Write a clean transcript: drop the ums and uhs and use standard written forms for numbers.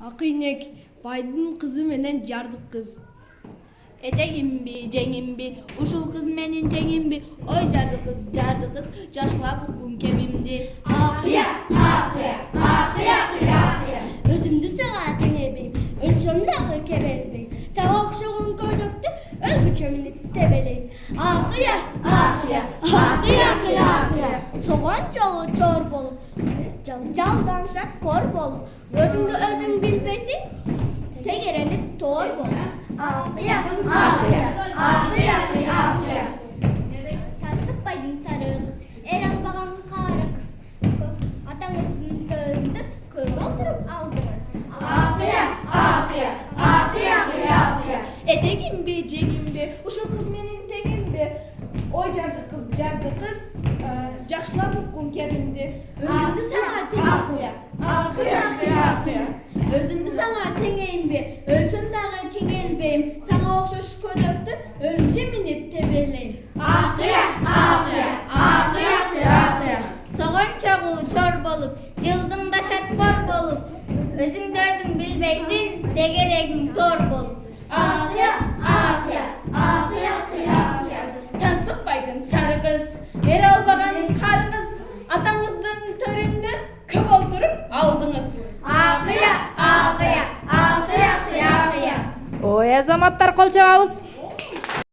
Akıynek, baydın kızı menen jardık kız. Etegimbi, jengimbi, uşul kız menin jengimbi. Oy jardı kız, jaşlap bukun kebimdi. Akıya, akıya, akıya, akıya, akıya. Özümdü sana tenebeyim, ölsem de akı kebelbeyim. Sana okşağın köydöktü, ölgüçömünü tebeleyim. Akıya, akıya, akıya, akıya, akıya. Soğan çalı çor bolup, caldan şat kor bolup. Özümdü özün bilbesin, tegerenip tor bolup. Akıya, akıya, akıya, akıya, akıya. Sen sıkmaydın sarı kız, Eral babanın karı kız. Atanızın köyünde köy doldurup aldınız. Akıya, akıya, akıya, akıya, akıya. Etegimbi, jengimbi, uşul kız menin tegimbi. Oy jardı kız, jaşlap bukun kebimdi. Özümdü sana Akıya, akıya, akıya, akıya. Özümdü sana tengeyim bir, ölsem dağı kengelbeyim. Sana okşaş ködöktü, ölünce minip tebelleyim. Akıya, akıya, akıya, akıya, akıya. Soğan çağı çor bolup, cıldın da şat kor bolup. Özün de özün bilbeysin, degeregin tor bolup. Akıya, akıya, akıya, akıya, akıya. Sen sıkmaydın sarı kız, Eral babanın karı kız. Atanızın töründe köp oldurup aldınız. Akıya, akıya, akıya, akıya, akıya. Ой, азаматтар, кол чабабыз.